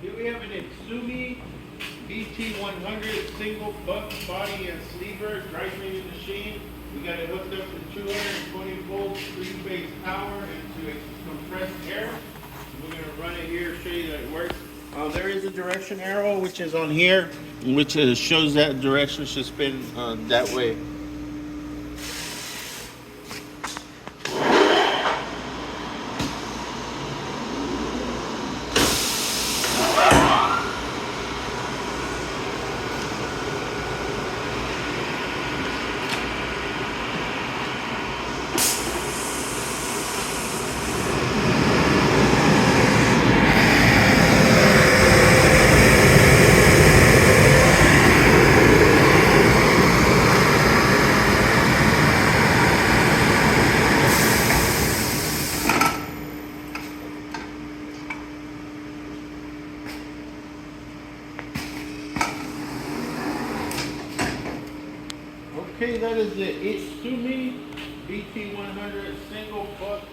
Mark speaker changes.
Speaker 1: Here we have an Itsumi BT-100 single butt body and sleever dry cleaning machine. We got it hooked up to 220 volt three-phase power into compressed air. We're gonna run it here, show you that it works. There is a direction arrow which is on here, which shows that direction should spin that way. Okay, that is the Itsumi BT-100 single butt